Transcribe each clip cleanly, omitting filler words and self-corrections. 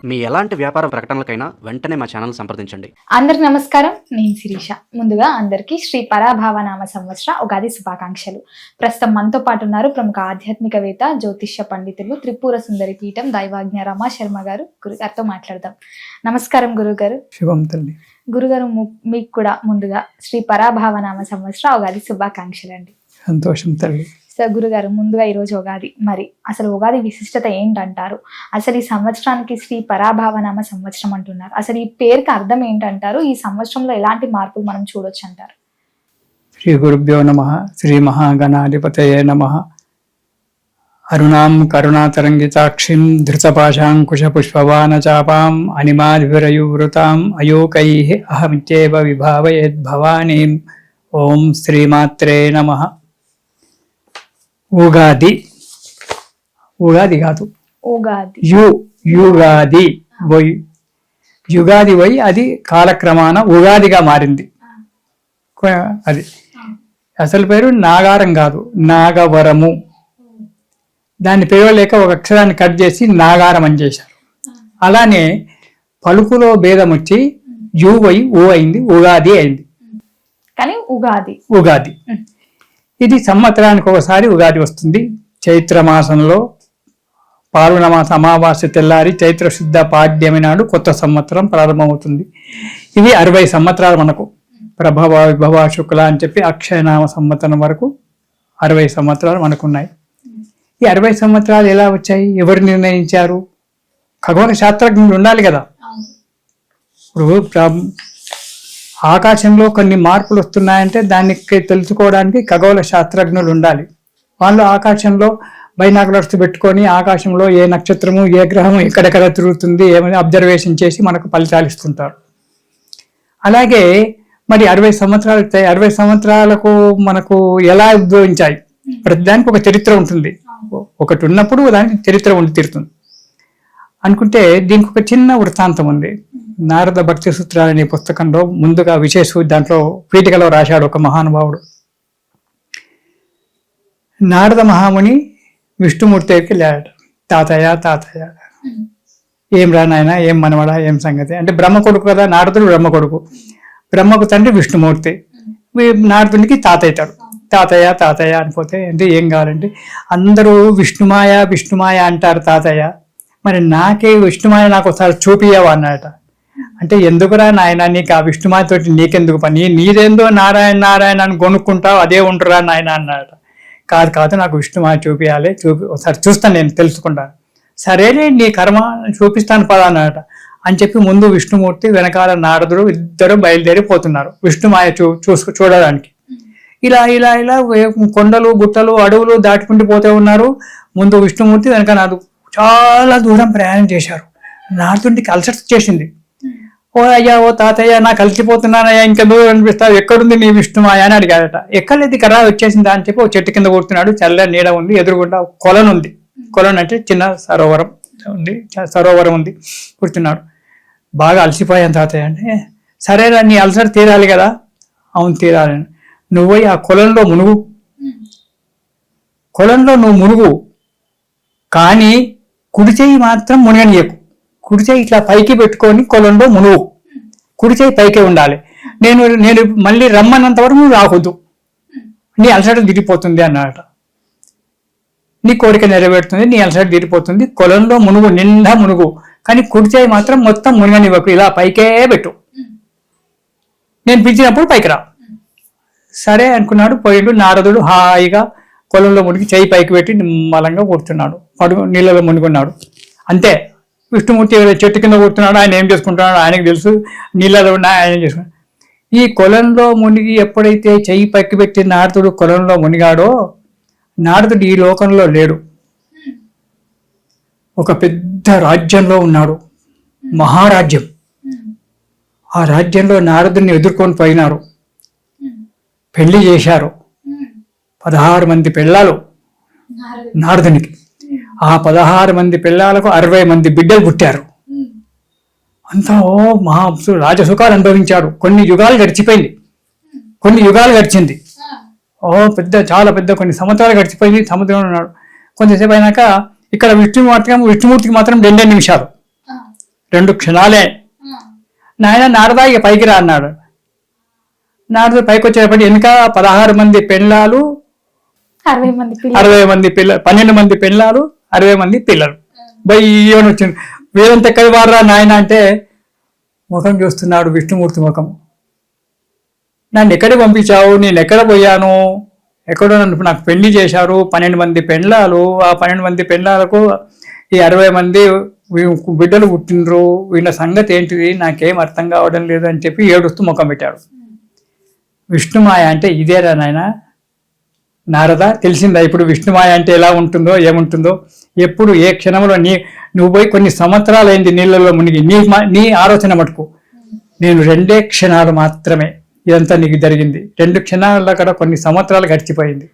మీ ఎలాంటి వ్యాపార ప్రకటనలకైనా వెంటనే మా ఛానల్ సంప్రదించండి. అందరికి నమస్కారం, నేను శిరీష. ముందుగా అందరికీ శ్రీ పరాభావనామ సంవత్సర ఉగాది శుభాకాంక్షలు. ప్రస్తుతం మనతో పాటు ఉన్నారు ప్రముఖ ఆధ్యాత్మికవేత్త, జ్యోతిష్య పండితులు, త్రిపుర సుందరి పీఠం దైవాజ్ఞ రమా శర్మ గారు. గురుగారితో మాట్లాడదాం. నమస్కారం గురుగారు. శుభం తల్లి. గురుగారు, మీకు కూడా ముందుగా శ్రీ పరాభావనామ సంవత్సర ఉగాది శుభాకాంక్షలు అండి. సంతోషం తల్లి. సార్ గురుగారు, ముందుగా ఈరోజు ఉగాది, మరి అసలు ఉగాది విశిష్టత ఏంటంటారు? అసలు ఈ సంవత్సరానికి శ్రీ పరాభావనామ సంవత్సరం అంటున్నారు, అసలు ఈ పేరుకి అర్థం ఏంటంటారు? ఈ సంవత్సరంలో ఎలాంటి మార్పులు మనం చూడొచ్చు అంటారు? శ్రీ గురుభ్యో నమః. శ్రీ మహాగణాధిపతయే నమః. అరుణాం కరుణాతరంగితాక్షిం ధృతపాశాంకుశ పుష్పవాన చాపాం అనిమాధివిరయువృతాం అయోకైః అహమిత్యేవ విభావయేద్భవానీం. ఓం శ్రీమాత్రే నమః. ఉగాది, ఉగాది కాదు, ఉగాది యుగాది పోయి యుగాది పోయి అది కాలక్రమాన ఉగాదిగా మారింది. అది అసలు పేరు నాగారం కాదు, నాగవరము. దాన్ని పిలవలేక ఒక అక్షరాన్ని కట్ చేసి నాగారం అని చేశారు. అలానే పలుకులో భేదం వచ్చి యు పోయి ఊ అయింది, ఉగాది అయింది. కానీ ఉగాది ఉగాది ఇది సంవత్సరానికి ఒకసారి ఉగాది వస్తుంది. చైత్రమాసంలో పాల్గొనమాస అమావాస్య తెల్లారి చైత్ర శుద్ధ పాడ్యమి నాడు కొత్త సంవత్సరం ప్రారంభమవుతుంది. ఇవి 60 సంవత్సరాలు మనకు ప్రభవ విభవ శుక్ల అని చెప్పి అక్షయనామ సంవత్సరం వరకు 60 సంవత్సరాలు మనకున్నాయి. ఈ 60 సంవత్సరాలు ఎలా వచ్చాయి? ఎవరు నిర్ణయించారు? ఖగోళ శాస్త్రజ్ఞులు ఉండాలి కదా. ఇప్పుడు ఆకాశంలో కొన్ని మార్పులు వస్తున్నాయంటే దానికి తెలుసుకోవడానికి ఖగోళ శాస్త్రజ్ఞులు ఉండాలి. వాళ్ళు ఆకాశంలో బైనాకులర్స్ పెట్టుకొని ఆకాశంలో ఏ నక్షత్రము ఏ గ్రహము ఎక్కడెక్కడ తిరుగుతుంది ఏమని అబ్జర్వేషన్ చేసి మనకు ఫలితాలు ఇస్తుంటారు. అలాగే మరి 60 సంవత్సరాలు 60 సంవత్సరాలకు మనకు ఎలా ఉద్భవించాయి? ప్రతిదానికి ఒక చరిత్ర ఉంటుంది. ఒకటి ఉన్నప్పుడు దానికి చరిత్ర ఉండి తీరుతుంది అనుకుంటే దీనికి ఒక చిన్న వృత్తాంతం ఉంది. నారద భక్తి సూత్రాలు అనే పుస్తకంలో ముందుగా విశేష దాంట్లో పీఠికలో రాశాడు ఒక మహానుభావుడు. నారద మహాముని విష్ణుమూర్తి దగ్గరికి వెళ్ళాడు. తాతయ్య ఏం రా నాయన, ఏం మనవడా, ఏం సంగతి అంటే, బ్రహ్మ కొడుకు కదా నారదుడు, బ్రహ్మ కొడుకు. బ్రహ్మకు తండ్రి విష్ణుమూర్తి, నారదునికి తాతయ్యతాడు. తాతయ్య అనిపోతే అంటే ఏం కావాలంటే, అందరూ విష్ణుమాయ అంటారు తాతయ్య, మరి నాకే విష్ణుమాయ నాకు ఒకసారి చూపియవా అన్నట. అంటే ఎందుకురా నాయన, నీకు ఆ విష్ణుమాయతోటి నీకెందుకు పని, నీదేందో నారాయణ అని కొనుక్కుంటావు, అదే ఉంటురా నాయన అన్నట. కాదు నాకు విష్ణుమాయ చూపియాలి, ఒకసారి చూస్తాను, నేను తెలుసుకుంటాను. సరేలే నీ కర్మ, చూపిస్తాను పదా అన్నట అని చెప్పి ముందు విష్ణుమూర్తి వెనకాల నారదుడు ఇద్దరు బయలుదేరిపోతున్నారు విష్ణుమాయ చూడడానికి. ఇలా కొండలు గుట్టలు అడవులు దాటుకుంటూ పోతూ ఉన్నారు. ముందు విష్ణుమూర్తి వెనక నారదు చాలా దూరం ప్రయాణం చేశారు. నారదుడికి అలసట చేసింది. ఓ అయ్యా, ఓ తాతయ్య, నాకు కలిసిపోతున్నానయ్యా, ఇంకా దూరం అనిపిస్తావు, ఎక్కడుంది నీ విష్ణుమాయ అని అడిగాడట. ఎక్కలేదు కరా, వచ్చేసిందా అని చెప్పి ఒక చెట్టు కింద కూర్చున్నాడు. చల్ల నీడ ఉంది, ఎదురుగుండా కొలను ఉంది. కొలను అంటే చిన్న సరోవరం ఉంది. కూర్చున్నాడు. బాగా అలసిపోయాను తాతయ్య అంటే, సరేరా నీ అలసట తీరాలి కదా. అవును తీరాలని. నువ్వు ఆ కొలంలో మునుగు, కొలంలో నువ్వు మునుగు, కానీ కుడి చేయి మాత్రం మునగనీయకు. కుడి చేయి ఇట్లా పైకి పెట్టుకొని కొలంలో మునుగు, కుడి చేయి పైకే ఉండాలి. నేను మళ్ళీ రమ్మన్నంత వరకు నువ్వు రాకూడదు, నీ అలసట తిరిగిపోతుంది అన్నమాట. నీ కోరిక నెరవేరుతుంది, నీ అలసట తిరిగిపోతుంది. కొలంలో మునుగు, నిండా మునుగు, కానీ కుడి చేయి మాత్రం మొత్తం మునగనివ్వకు, ఇలా పైకే పెట్టు, నేను పిలిచినప్పుడు పైకి రా. సరే అనుకున్నాడు. పోయిండు. నారదుడు హాయిగా కొలంలో మునిగి చేయి పైకి పెట్టి నిమ్మలంగా కూర్చున్నాడు. నీళ్ళలో మునుగున్నాడు. అంతే. విష్ణుమూర్తి చెట్టు కింద కూర్చున్నాడు. ఆయన ఏం చేసుకుంటున్నాడు ఆయనకు తెలుసు. నీళ్ళలో ఉన్న ఆయన ఏం చేసుకున్నాడు. ఈ కొలంలో మునిగి ఎప్పుడైతే చెయ్యి పైకి పెట్టి నారదుడు కొలంలో మునిగాడో, నారదుడు ఈ లోకంలో లేడు, ఒక పెద్ద రాజ్యంలో ఉన్నాడు, మహారాజ్యం. ఆ రాజ్యంలో నారదుడిని ఎదుర్కొని పోయినారు, పెళ్లి చేశారు. 16 మంది పిల్లలు నారదునికి. ఆ 16 మంది పిల్లలకు 60 మంది బిడ్డలు పుట్టారు. అంతా రాజసుఖాలు అనుభవించాడు. కొన్ని యుగాలు గడిచింది. చాలా పెద్ద కొన్ని సంవత్సరాలు గడిచిపోయింది. సముద్రంలో ఉన్నాడు. కొంతసేపు అయినాక ఇక్కడ విష్ణుమూర్తికి మాత్రం 2 నిమిషాలు. 2 క్షణాలే. నాయన నారదా ఇక పైకి రా అన్నాడు. నారదుడు పైకి వచ్చేటప్పటి వెనుక 16 మంది పెళ్ళాలు, 60 మంది 60 మంది పిల్లలు, 12 మంది పెళ్ళాలు, 60 మంది పిల్లలు. బయ్యని వచ్చింది. వీరంత ఎక్కడి వారా నాయన అంటే ముఖం చూస్తున్నాడు, విష్ణుమూర్తి ముఖం. నన్ను ఎక్కడికి పంపించావు, నేను ఎక్కడ పోయాను, ఎక్కడో నాకు పెళ్లి చేశారు, 12 మంది పెళ్ళాలు, ఆ 12 మంది పెళ్ళాలకు ఈ 60 మంది బిడ్డలు పుట్టినరు, వీళ్ళ సంగతి ఏంటిది నాకేం అర్థం కావడం లేదు అని చెప్పి ఏడుస్తూ ముఖం పెట్టాడు. విష్ణుమాయ అంటే ఇదేరా నాయన నారద, తెలిసిందా ఇప్పుడు విష్ణుమాయ అంటే ఎలా ఉంటుందో ఏముంటుందో. ఎప్పుడు ఏ క్షణంలో నువ్వు పోయి కొన్ని సంవత్సరాలు అయింది నీళ్ళలో మునిగి, నీ ఆలోచన మటుకు నేను 2 క్షణాలు మాత్రమే ఇదంతా నీకు జరిగింది. 2 క్షణాల్లో కూడా కొన్ని సంవత్సరాలు గడిచిపోయింది.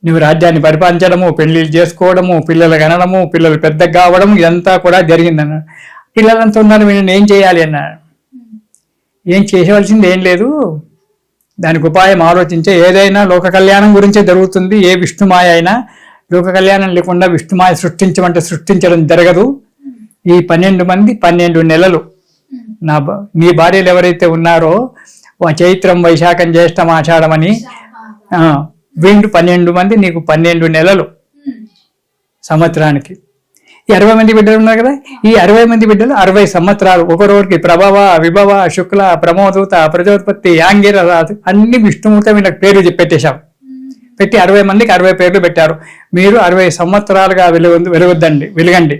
నువ్వు రాజ్యాన్ని పరిపాలించడము, పెళ్లిళ్ళు చేసుకోవడము, పిల్లలు కనడము, పిల్లలు పెద్దగా కావడము, ఇదంతా కూడా జరిగిందన్నాడు. పిల్లలంతా ఉన్నారు, నేను ఏం చేయాలి అన్నాడు. ఏం చేయవలసింది ఏం లేదు, దానికి ఉపాయం ఆలోచించే. ఏదైనా లోక కళ్యాణం గురించే జరుగుతుంది. ఏ విష్ణుమాయ అయినా లోక కళ్యాణం లేకుండా విష్ణుమాయ సృష్టించమంటే సృష్టించడం జరగదు. ఈ 12 మంది 12 నెలలు నీ భార్యలు ఎవరైతే ఉన్నారో చైత్రం, వైశాఖం, జ్యేష్టం, ఆషాఢం అని వీళ్ళు 12 మంది, నీకు 12 నెలలు సంవత్సరానికి. ఈ 60 మంది బిడ్డలు ఉన్నారు కదా, ఈ 60 మంది బిడ్డలు 60 సంవత్సరాలు. ఒకరికి ప్రభవ, విభవ, శుక్ల, ప్రమోదూత, ప్రజోత్పత్తి, యాంగిర, అన్ని విష్ణుమూర్తి వీళ్ళకి పేర్లు పెట్టేశాం. పెట్టి 60 మందికి 60 పేర్లు పెట్టారు. మీరు 60 సంవత్సరాలుగా వెలగండి.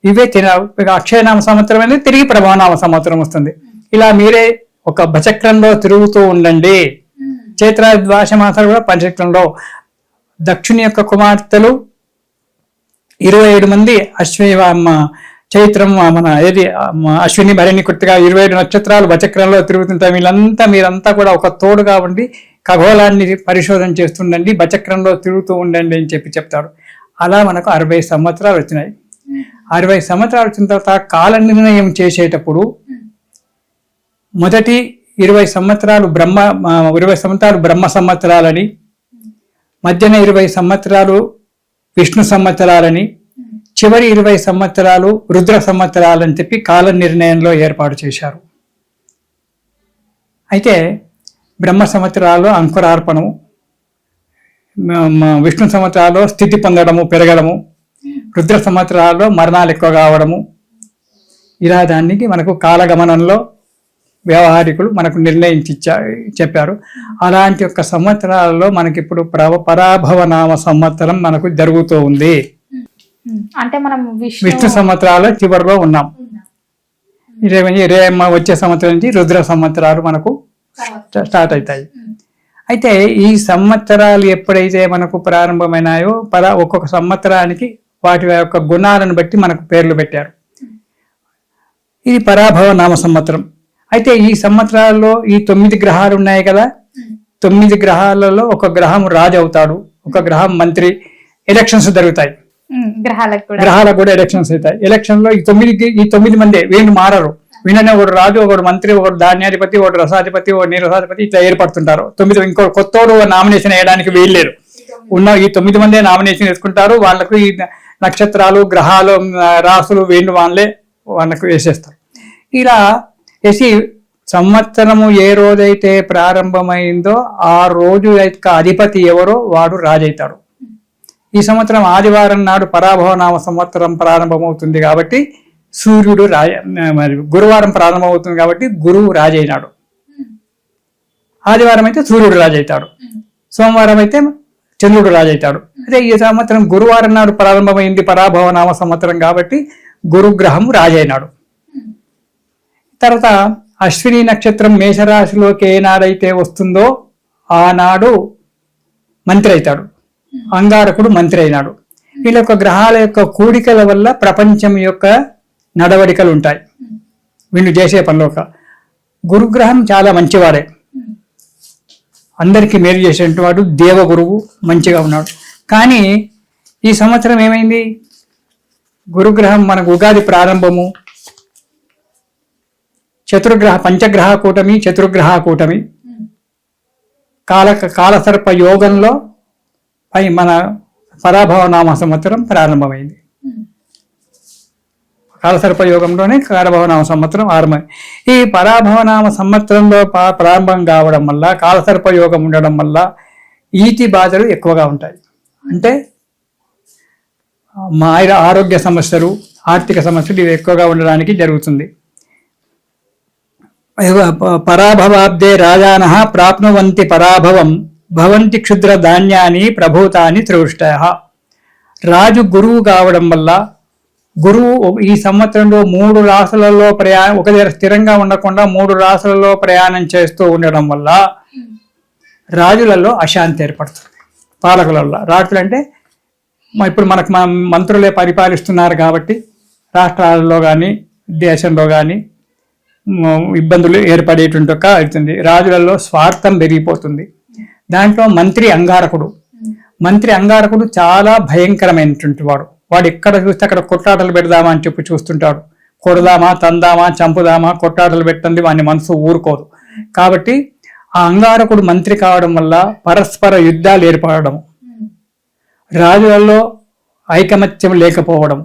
ఇవే అక్షయనామ సంవత్సరం అనేది తిరిగి ప్రభవనామ సంవత్సరం వస్తుంది. ఇలా మీరే ఒక భచక్రంలో తిరుగుతూ ఉండండి. చైత్ర ద్వాదశ మాసాలు కూడా పంచక్రంలో. దక్షుని యొక్క కుమార్తెలు 27 మంది చైత్రం మన ఏది అశ్విని భరణి కుర్తిగా 27 నక్షత్రాలు భచక్రంలో తిరుగుతుంటాయి. మీరంతా కూడా ఒక తోడుగా ఉండి ఖగోళాన్ని పరిశోధన చేస్తుండండి, భచక్రంలో తిరుగుతూ ఉండండి అని చెప్తాడు. అలా మనకు 60 సంవత్సరాలు వచ్చినాయి. 60 సంవత్సరాలు వచ్చిన తర్వాత కాల నిర్ణయం చేసేటప్పుడు మొదటి 20 సంవత్సరాలు 20 సంవత్సరాలు బ్రహ్మ సంవత్సరాలని, మధ్యన 20 సంవత్సరాలు విష్ణు సంవత్సరాలని, చివరి 20 సంవత్సరాలు రుద్ర సంవత్సరాలని చెప్పి కాల నిర్ణయంలో ఏర్పాటు చేశారు. అయితే బ్రహ్మ సంవత్సరాల్లో అంకురార్పణము, విష్ణు సంవత్సరాల్లో స్థితి పొందడము, పెరగడము, రుద్ర సంవత్సరాల్లో మరణాలు ఎక్కువ కావడము, ఇలా దానికి మనకు కాలగమనంలో వ్యవహారికులు మనకు నిర్ణయించి చెప్పారు. అలాంటి యొక్క సంవత్సరాలలో మనకిప్పుడు పరాభవనామ సంవత్సరం మనకు జరుగుతూ ఉంది. అంటే మనం విష్ణు సంవత్సరాల చివరిలో ఉన్నాం. వచ్చే సంవత్సరం నుంచి రుద్ర సంవత్సరాలు మనకు స్టార్ట్ అవుతాయి. అయితే ఈ సంవత్సరాలు ఎప్పుడైతే మనకు ప్రారంభమైనాయో ఒక్కొక్క సంవత్సరానికి వాటి యొక్క గుణాలను బట్టి మనకు పేర్లు పెట్టారు. ఇది పరాభవ నామ సంవత్సరం. అయితే ఈ సంవత్సరాల్లో ఈ 9 గ్రహాలు ఉన్నాయి కదా, 9 గ్రహాలలో ఒక గ్రహం రాజు అవుతాడు, ఒక గ్రహం మంత్రి. ఎలక్షన్స్ జరుగుతాయి, గ్రహాలకు కూడా ఎలక్షన్స్ అవుతాయి. ఎలక్షన్ లో ఈ 9 మంది వీళ్ళు మారరు. వీళ్ళనే ఒకడు రాజు, ఒకడు మంత్రి, ఒకడు ధాన్యాధిపతి, ఒకడు రసాధిపతి, ఒకడు నీరసాధిపతి, ఇట్లా ఏర్పడుతుంటారు. 9 ఇంకో కొత్తోడు నామినేషన్ వేయడానికి వీల్లేదు. ఉన్న ఈ 9 మందే నామినేషన్ వేసుకుంటారు. వాళ్ళకు ఈ నక్షత్రాలు, గ్రహాలు, రాసులు వాళ్ళకు వేసేస్తారు. ఇలా వేసి సంవత్సరము ఏ రోజైతే ప్రారంభమైందో ఆ రోజు యొక్క అధిపతి ఎవరో వాడు రాజైతాడు. ఈ సంవత్సరం ఆదివారం నాడు పరాభవనామ సంవత్సరం ప్రారంభమవుతుంది కాబట్టి సూర్యుడు గురువారం ప్రారంభమవుతుంది కాబట్టి గురువు రాజైనాడు. ఆదివారం అయితే సూర్యుడు రాజైతాడు, సోమవారం అయితే చంద్రుడు రాజైతాడు. అదే ఈ సంవత్సరం గురువారం నాడు ప్రారంభమైంది పరాభవనామ సంవత్సరం కాబట్టి గురుగ్రహం రాజైనాడు. తర్వాత అశ్విని నక్షత్రం మేషరాశిలోకి ఏనాడైతే వస్తుందో ఆనాడు మంత్రి అవుతాడు, అంగారకుడు మంత్రి అయినాడు. వీళ్ళ యొక్క గ్రహాల యొక్క కూడికల వల్ల ప్రపంచం యొక్క నడవడికలు ఉంటాయి. వీళ్ళు చేసే పనిలో గురుగ్రహం చాలా మంచివాడే, అందరికీ మేలు చేసేటువంటి వాడు, దేవగురువు మంచిగా ఉన్నాడు. కానీ ఈ సంవత్సరం ఏమైంది, గురుగ్రహం మనకు ఉగాది ప్రారంభము, పంచగ్రహ కూటమి, చతుర్గ్రహ కూటమి, కాలసర్ప యోగంలో మన పరాభవనామ సంవత్సరం ప్రారంభమైంది. కాలసర్పయోగంలోనే పరాభవనామ సంవత్సరం ఆరంభం. ఈ పరాభవనామ సంవత్సరంలో ప్రారంభం కావడం వల్ల, కాలసర్పయోగం ఉండడం వల్ల ఈతి బాధలు ఎక్కువగా ఉంటాయి. అంటే ఆరోగ్య సమస్యలు, ఆర్థిక సమస్యలు ఇవి ఎక్కువగా ఉండడానికి జరుగుతుంది. పరాభవాబ్దే రాజానః ప్రాప్నువంతి పరాభవం భవంతి క్షుద్ర ధాన్యాన్ని ప్రభూతాన్ని త్రివృష్టయః. రాజు గురువు కావడం వల్ల, గురువు ఈ సంవత్సరంలో 3 రాసులలో ఒక దగ్గర స్థిరంగా ఉండకుండా 3 రాసులలో ప్రయాణం చేస్తూ ఉండడం వల్ల రాజులలో అశాంతి ఏర్పడుతుంది. పాలకులలో రాజులు అంటే ఇప్పుడు మనకు మంత్రులే పరిపాలిస్తున్నారు కాబట్టి రాష్ట్రాలలో కానీ దేశంలో కానీ ఇబ్బందులు ఏర్పడేటువంటి అవుతుంది. రాజులలో స్వార్థం పెరిగిపోతుంది. దాంట్లో మంత్రి అంగారకుడు చాలా భయంకరమైనటువంటి వాడు ఎక్కడ చూస్తే అక్కడ కొట్లాటలు పెడదామా అని చెప్పి చూస్తుంటాడు. కొడదామా, తందామా, చంపుదామా, కొట్లాటలు పెట్టండి వాని మనసు ఊరుకోదు. కాబట్టి ఆ అంగారకుడు మంత్రి కావడం వల్ల పరస్పర యుద్ధాలు ఏర్పడడం, రాజులలో ఐకమత్యం లేకపోవడం,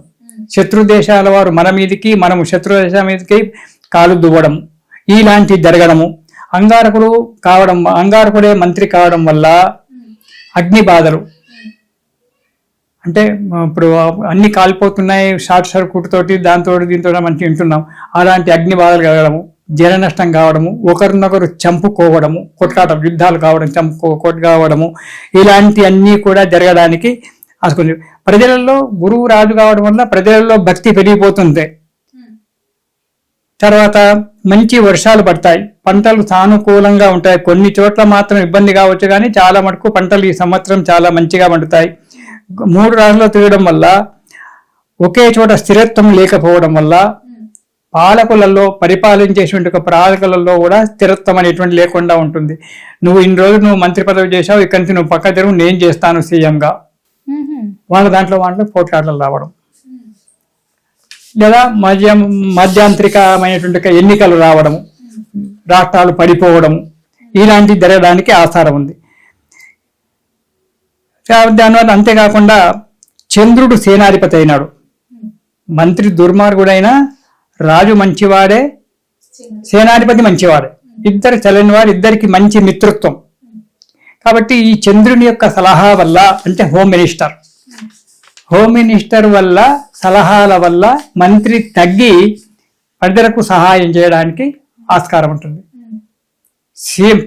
శత్రు దేశాల వారు మన మీదకి, మనము శత్రు దేశాల మీదకి కాలు దువ్వడం, ఇలాంటి జరగడము. అంగారకుడే మంత్రి కావడం వల్ల అగ్ని బాధలు, అంటే ఇప్పుడు అన్ని కాలిపోతున్నాయి షార్ట్ సర్క్యూట్ తోటి, దీంతో మంచి వింటున్నాం. అలాంటి అగ్ని బాధలు కలగడము, జన నష్టం కావడము, ఒకరినొకరు చంపుకోవడము, కొట్లాట యుద్ధాలు కావడం, కావడము, ఇలాంటి అన్నీ కూడా జరగడానికి ఆసుకుంది. ప్రజలలో గురువు రాజు కావడం వల్ల ప్రజలలో భక్తి పెరిగిపోతుంది. తర్వాత మంచి వర్షాలు పడతాయి, పంటలు సానుకూలంగా ఉంటాయి. కొన్ని చోట్ల మాత్రం ఇబ్బంది కావచ్చు, కానీ చాలా మటుకు పంటలు ఈ సంవత్సరం చాలా మంచిగా పండుతాయి. 3 రాజులు తిరగడం వల్ల, ఒకే చోట స్థిరత్వం లేకపోవడం వల్ల పాలకులలో, పరిపాలించేటువంటి పాలకులలో కూడా స్థిరత్వం అనేటువంటి లేకుండా ఉంటుంది. నువ్వు ఇన్ని రోజులు నువ్వు మంత్రి పదవి చేశావు, ఇక్కడి నుంచి నువ్వు పక్క తిరుగు, నేను చేస్తాను సీఎంగా, వాళ్ళ దాంట్లో పోట్లాటలు రావడం, లేదా మధ్యాంతరికమైనటువంటి ఎన్నికలు రావడము, రాష్ట్రాలు పడిపోవడము, ఇలాంటి జరగడానికి ఆస్కారం ఉంది. దానివల్ల అంతేకాకుండా చంద్రుడు సేనాధిపతి అయినాడు. మంత్రి దుర్మార్గుడైనా రాజు మంచివాడే, సేనాధిపతి మంచివాడే, ఇద్దరు చల్లని వారు, ఇద్దరికి మంచి మిత్రత్వం. కాబట్టి ఈ చంద్రుని యొక్క సలహా వల్ల, అంటే హోమ్ మినిస్టర్ వల్ల, సలహాల వల్ల మంత్రి తగ్గి ప్రజలకు సహాయం చేయడానికి ఆస్కారం ఉంటుంది.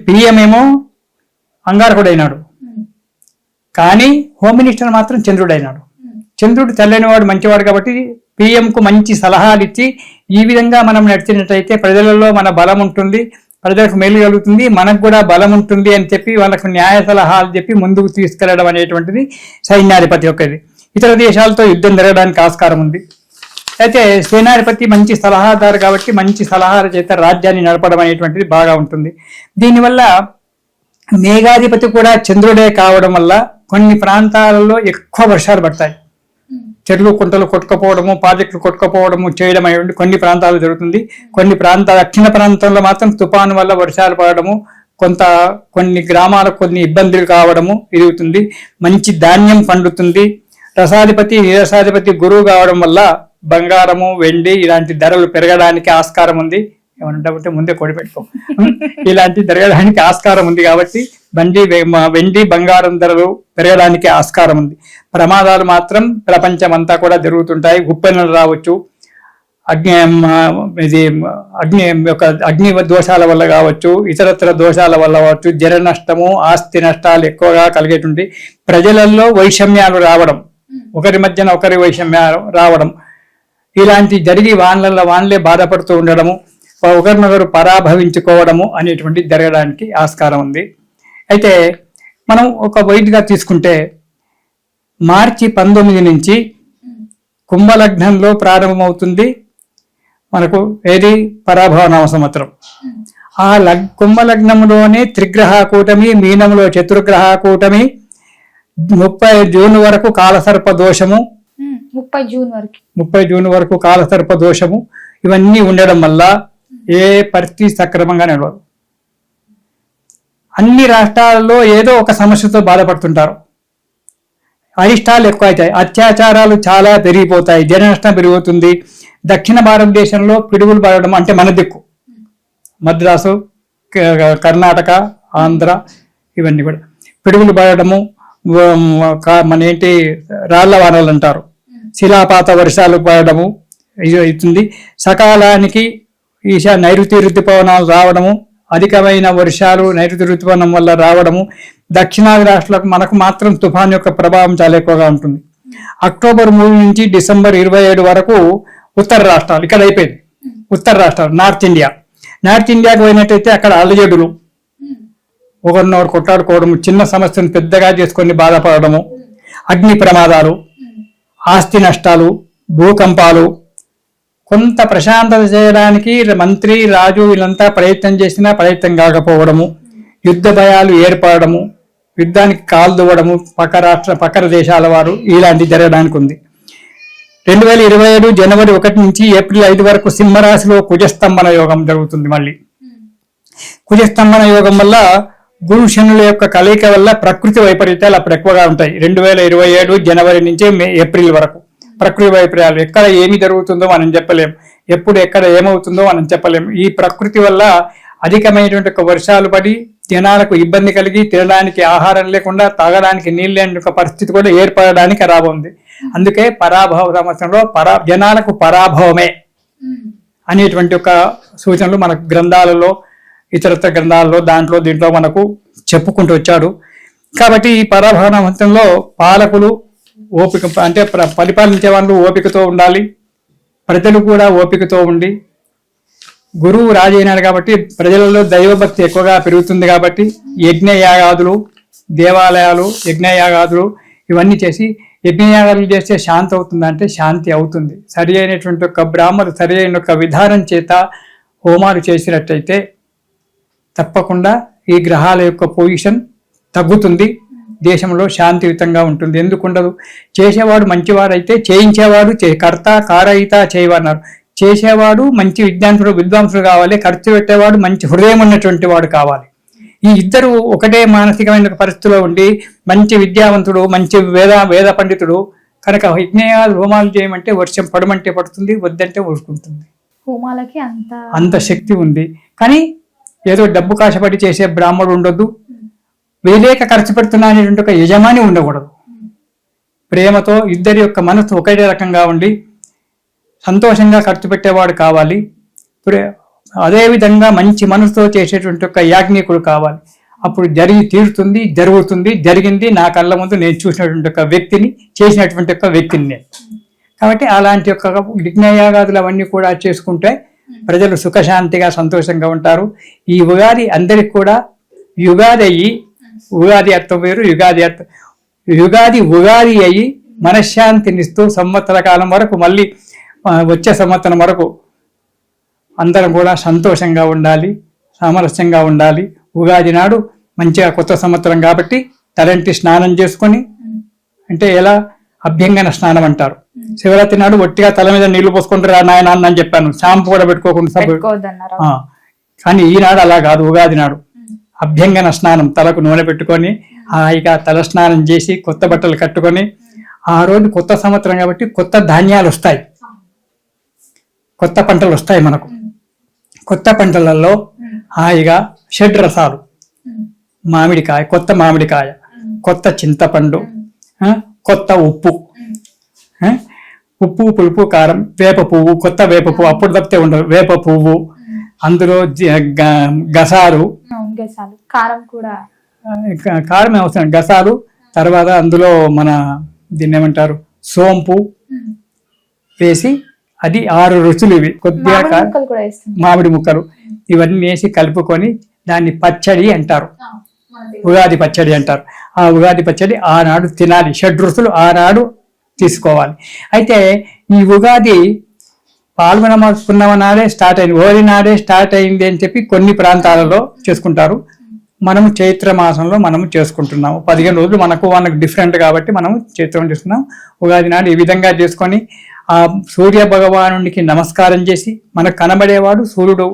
పిఎం ఏమో అంగారకుడైనాడు, కానీ హోమ్ మినిస్టర్ మాత్రం చంద్రుడైనాడు. చంద్రుడు తెల్లనివాడు, మంచివాడు కాబట్టి పిఎంకు మంచి సలహాలు ఇచ్చి, ఈ విధంగా మనం నడిచినట్టయితే ప్రజలలో మన బలం ఉంటుంది, ప్రజలకు మేలు కలుగుతుంది, మనకు కూడా బలం ఉంటుంది అని చెప్పి వాళ్ళకు న్యాయ సలహాలు చెప్పి ముందుకు తీసుకెళ్లడం అనేటువంటిది సైన్యాధిపతి యొక్కది. ఇతర దేశాలతో యుద్ధం జరగడానికి ఆస్కారం ఉంది. అయితే సేనాధిపతి మంచి సలహాదారు కాబట్టి మంచి సలహాల చేత రాజ్యాన్ని నడపడం అనేటువంటిది బాగా ఉంటుంది. దీనివల్ల మేఘాధిపతి కూడా చంద్రుడే కావడం వల్ల కొన్ని ప్రాంతాలలో ఎక్కువ వర్షాలు పడతాయి. చెట్లు కుంటలు కొట్టుకుపోవడము, ప్రాజెక్టులు కొట్టుకుపోవడము చేయడం అనేటువంటి కొన్ని ప్రాంతాలు జరుగుతుంది. దక్షిణ ప్రాంతంలో మాత్రం తుఫాను వల్ల వర్షాలు పడడము, కొన్ని గ్రామాలకు కొన్ని ఇబ్బందులు కావడము జరుగుతుంది. మంచి ధాన్యం పండుతుంది. నిరసాధిపతి గురువు కావడం వల్ల బంగారము, వెండి ఇలాంటి ధరలు పెరగడానికి ఆస్కారం ఉంది. ఏమంటే ముందే కొడి పెట్టుకో, ఇలాంటి జరగడానికి ఆస్కారం ఉంది. కాబట్టి వెండి బంగారం ధరలు పెరగడానికి ఆస్కారం ఉంది. ప్రమాదాలు మాత్రం ప్రపంచం అంతా కూడా జరుగుతుంటాయి. ఉప్పెనలు రావచ్చు, అగ్ని దోషాల వల్ల కావచ్చు, ఇతరత్ర దోషాల వల్ల కావచ్చు, జన నష్టము, ఆస్తి నష్టాలు ఎక్కువగా కలిగేటువంటి, ప్రజలలో వైషమ్యాలు రావడం, ఒకరి మధ్యన ఒకరి వైషమ్యాలు రావడం, ఇలాంటి జరిగి వాళ్ళే బాధపడుతూ ఉండడము, ఒకరినొకరు పరాభవించుకోవడము అనేటువంటి జరగడానికి ఆస్కారం ఉంది. అయితే మనం ఒక వైట్గా తీసుకుంటే మార్చి 19 నుంచి కుంభలగ్నంలో ప్రారంభమవుతుంది మనకు ఏది పరాభవనామ సంవత్సరం. ఆ కుంభలగ్నంలోనే త్రిగ్రహ కూటమి, మీనంలో చతుర్గ్రహ కూటమి, 30 జూన్ వరకు కాలసర్ప దోషము, 30 జూన్ వరకు కాలసర్ప దోషము, ఇవన్నీ ఉండడం వల్ల ఏ పరిస్థితి సక్రమంగా నడవదు. అన్ని రాష్ట్రాలలో ఏదో ఒక సమస్యతో బాధపడుతుంటారు. అరిష్టాలు ఎక్కువ అవుతాయి, అత్యాచారాలు చాలా పెరిగిపోతాయి, జన నష్టం పెరిగిపోతుంది. దక్షిణ భారతదేశంలో పిడుగులు పడడం అంటే మన దిక్కు మద్రాసు, కర్ణాటక, ఆంధ్ర ఇవన్నీ కూడా పిడుగులు పడడము, మన ఏంటి రాళ్ల వానలు అంటారు, శిలాపాత వర్షాలు పడడము అవుతుంది. సకాలానికి నైరుతి ఋతుపవనాలు రావడము, అధికమైన వర్షాలు నైరుతి ఋతుపవనం వల్ల రావడము. దక్షిణాది రాష్ట్రాలకు మనకు మాత్రం తుఫాన్ యొక్క ప్రభావం చాలా ఎక్కువగా ఉంటుంది. అక్టోబర్ 3 నుంచి డిసెంబర్ 27 వరకు ఉత్తర రాష్ట్రాలు, ఇక్కడ అయిపోయింది ఉత్తర రాష్ట్రాలు, నార్త్ ఇండియాకి పోయినట్టయితే అక్కడ అల్లజడులు, ఒకరినొకరు కొట్లాడుకోవడము, చిన్న సమస్యను పెద్దగా చేసుకొని బాధపడము, అగ్ని ప్రమాదాలు, ఆస్తి నష్టాలు, భూకంపాలు. కొంత ప్రశాంతత చేయడానికి మంత్రి రాజు వీళ్ళంతా ప్రయత్నం చేసినా ప్రయత్నం కాకపోవడము, యుద్ధ భయాలు ఏర్పడము, యుద్ధానికి కాలు దువ్వడము, పక్క దేశాల వారు ఇలాంటి జరగడానికి ఉంది. 2027 జనవరి 1 నుంచి ఏప్రిల్ 5 వరకు సింహరాశిలో కుజస్తంభన యోగం జరుగుతుంది. మళ్ళీ కుజస్తంభన యోగం వల్ల గురు శనుల యొక్క కలయిక వల్ల ప్రకృతి వైపరీత్యాలు అప్పుడు ఎక్కువగా ఉంటాయి. 2027 జనవరి నుంచి ఏప్రిల్ వరకు ప్రకృతి వైపర్యాలు, ఎక్కడ ఏమి జరుగుతుందో మనం చెప్పలేం, ఎప్పుడు ఎక్కడ ఏమవుతుందో మనం చెప్పలేం. ఈ ప్రకృతి వల్ల అధికమైనటువంటి వర్షాలు పడి జనాలకు ఇబ్బంది కలిగి తినడానికి ఆహారం లేకుండా తాగడానికి నీళ్ళు లేని ఒక పరిస్థితి కూడా ఏర్పడడానికి రాబోంది. అందుకే పరాభవ సంవత్సరంలో జనాలకు పరాభవమే అనేటువంటి ఒక సూచనలు మనకు గ్రంథాలలో, ఇతరత్ర గ్రంథాలలో దీంట్లో మనకు చెప్పుకుంటూ వచ్చాడు. కాబట్టి ఈ పరాభవ సంవత్సరంలో పాలకులు ఓపిక, అంటే పరిపాలించే వాళ్ళు ఓపికతో ఉండాలి, ప్రజలు కూడా ఓపికతో ఉండి, గురువు రాజైనాడు కాబట్టి ప్రజలలో దైవభక్తి ఎక్కువగా పెరుగుతుంది. కాబట్టి యజ్ఞయాగాదులు, దేవాలయాలు, యజ్ఞయాగాదులు ఇవన్నీ చేసి, యజ్ఞయాగాదులు చేస్తే శాంతి అవుతుంది అంటే శాంతి అవుతుంది. సరి అయినటువంటి ఒక బ్రాహ్మణులు సరి అయిన ఒక విధానం చేత హోమాలు చేసినట్టయితే తప్పకుండా ఈ గ్రహాల యొక్క పొజిషన్ తగ్గుతుంది, దేశంలో శాంతియుతంగా ఉంటుంది. ఎందుకుండదు? చేసేవాడు మంచివాడైతే చేయించేవాడు కర్త కారయిత చేయవన్నారు. చేసేవాడు మంచి విద్వాంసుడు కావాలి, ఖర్చు పెట్టేవాడు మంచి హృదయం ఉన్నటువంటి వాడు కావాలి. ఈ ఇద్దరు ఒకటే మానసికమైన పరిస్థితిలో ఉండి మంచి విద్యావంతుడు, మంచి వేద పండితుడు కనుక యజ్ఞయాలు హోమాలు చేయమంటే వర్షం పడమంటే పడుతుంది, వద్దంటే ఊరుకుంటుంది. హోమాలకి అంత శక్తి ఉంది. కానీ ఏదో డబ్బు కాశపడి చేసే బ్రాహ్మడు ఉండొద్దు, వేలేక ఖర్చు పెడుతున్నా అనేటువంటి ఒక యజమాని ఉండకూడదు. ప్రేమతో ఇద్దరి యొక్క మనసు ఒకే రకంగా ఉండి సంతోషంగా ఖర్చు పెట్టేవాడు కావాలి. అదేవిధంగా మంచి మనసుతో చేసేటువంటి ఒక యాజ్ఞికుడు కావాలి. అప్పుడు జరుగుతుంది, జరిగింది నా కళ్ళ ముందు నేను చూసినటువంటి ఒక వ్యక్తిని, చేసినటువంటి ఒక వ్యక్తిని నేను. కాబట్టి అలాంటి యొక్క యజ్ఞయాగాదులు అవన్నీ కూడా చేసుకుంటే ప్రజలు సుఖశాంతిగా సంతోషంగా ఉంటారు. ఈ ఉగాది అందరికి కూడా యుగాది అయ్యి, ఉగాది అర్థం వేరు, ఉగాది అయ్యి మనశ్శాంతినిస్తూ సంవత్సర కాలం వరకు, మళ్ళీ వచ్చే సంవత్సరం వరకు అందరం కూడా సంతోషంగా ఉండాలి, సామరస్యంగా ఉండాలి. ఉగాది నాడు మంచిగా కొత్త సంవత్సరం కాబట్టి తలంటి స్నానం చేసుకొని, అంటే ఎలా అభ్యంగన స్నానం అంటారు. శివరాత్రి నాడు ఒట్టిగా తల మీద నీళ్లు పోసుకుంటారు నాయన అని చెప్పాను, షాంపూ కూడా పెట్టుకోకుండా. కానీ ఈనాడు అలా కాదు, ఉగాది నాడు అభ్యంగన స్నానం, తలకు నూనె పెట్టుకొని హాయిగా తల స్నానం చేసి కొత్త బట్టలు కట్టుకొని, ఆ రోజు కొత్త సంవత్సరం కాబట్టి కొత్త ధాన్యాలు వస్తాయి, కొత్త పంటలు వస్తాయి మనకు. కొత్త పంటలలో హాయిగా షడ్రసాలు, మామిడికాయ, కొత్త మామిడికాయ, కొత్త చింతపండు, కొత్త ఉప్పు, పులుపు, కారం, వేప పువ్వు, కొత్త వేప పువ్వు, అప్పుడు తప్పితే ఉండదు, వేప పువ్వు, అందులో గసాలు, కారం అవసరం, గసాలు, తర్వాత అందులో మన దీన్ని ఏమంటారు సోంపు వేసి, అది 6 రుచులు ఇవి. కొద్దిగా మామిడి ముక్కలు ఇవన్నీ వేసి కలుపుకొని దాన్ని పచ్చడి అంటారు, ఉగాది పచ్చడి అంటారు. ఆ ఉగాది పచ్చడి ఆనాడు తినాలి, 6 రుచులు ఆనాడు తీసుకోవాలి. అయితే ఈ ఉగాది పాల్గొన పున్నమ నాడే స్టార్ట్ అయింది, ఓరి నాడే స్టార్ట్ అయింది అని చెప్పి కొన్ని ప్రాంతాలలో చేసుకుంటారు. మనము చైత్ర మాసంలో మనము చేసుకుంటున్నాము. 15 రోజులు మనకు డిఫరెంట్ కాబట్టి మనము చైత్రం చేసుకున్నాం. ఉగాది నాడు ఈ విధంగా చేసుకొని ఆ సూర్య భగవానుడికి నమస్కారం చేసి, మనకు కనబడేవాడు సూర్యుడు,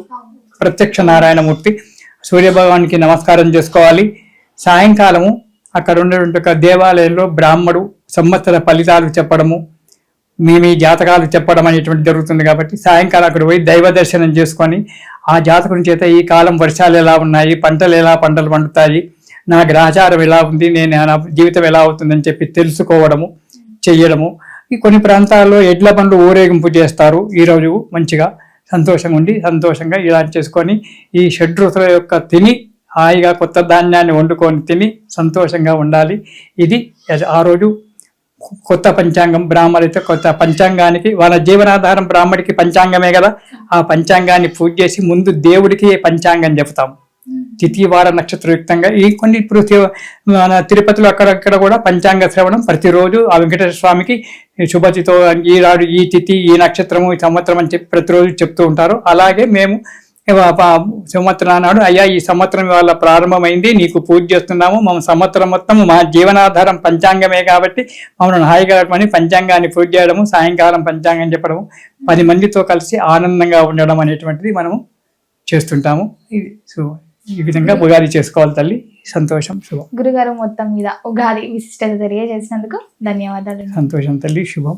ప్రత్యక్ష నారాయణమూర్తి, సూర్య భగవానికి నమస్కారం చేసుకోవాలి. సాయంకాలము అక్కడ ఉండేటువంటి దేవాలయంలో బ్రాహ్మడు సంవత్సర ఫలితాలు చెప్పడము, మీ జాతకాలు చెప్పడం అనేటువంటి జరుగుతుంది. కాబట్టి సాయంకాలం అక్కడ పోయి దైవ దర్శనం చేసుకొని ఆ జాతకం చేత ఈ కాలం వర్షాలు ఎలా ఉన్నాయి, పంటలు పండుతాయి, నా గ్రహచారం ఎలా ఉంది, నా జీవితం ఎలా అవుతుందని చెప్పి తెలుసుకోవడము చెయ్యడము. ఈ కొన్ని ప్రాంతాల్లో ఎడ్ల బండ్లు ఊరేగింపు చేస్తారు. ఈరోజు మంచిగా సంతోషంగా ఉండి సంతోషంగా ఇలా చేసుకొని ఈ షడ్రుతుల యొక్క తిని హాయిగా కొత్త ధాన్యాన్ని వండుకొని తిని సంతోషంగా ఉండాలి. ఇది ఆ రోజు కొత్త పంచాంగం. బ్రాహ్మణులైతే కొత్త పంచాంగానికి వాళ్ళ జీవనాధారం బ్రాహ్మడికి పంచాంగమే కదా, ఆ పంచాంగాన్ని పూజ చేసి ముందు దేవుడికి పంచాంగం చెప్తాం. తిథి వార నక్షత్రయుక్తంగా ఈ కొన్ని ఇప్పుడు మన తిరుపతిలో అక్కడక్కడ కూడా పంచాంగ శ్రవణం ప్రతిరోజు ఆ వెంకటేశ్వర స్వామికి శుభతితో ఈనాడు ఈ తిథి ఈ నక్షత్రము ఈ సంవత్సరం అని చెప్పి ప్రతిరోజు చెప్తూ ఉంటారు. అలాగే మేము సంవత్సరం నాడు అయ్యా ఈ సంవత్సరం వాళ్ళ ప్రారంభమైంది, నీకు పూజ చేస్తున్నాము, మా సంవత్సరం మొత్తం మా జీవనాధారం పంచాంగమే కాబట్టి మమ్మల్ని హాయిగా పంచాంగాన్ని పూజ చేయడము, సాయంకాలం పంచాంగం చెప్పడము, 10 మందితో కలిసి ఆనందంగా ఉండడం అనేటువంటిది మనము చేస్తుంటాము. ఇది ఈ విధంగా ఉగాది చేసుకోవాలి తల్లి. సంతోషం, శుభం. గురుగారు మొత్తం మీద ఉగాది విశిష్టత తెలియజేసినందుకు ధన్యవాదాలు. సంతోషం తల్లి, శుభం.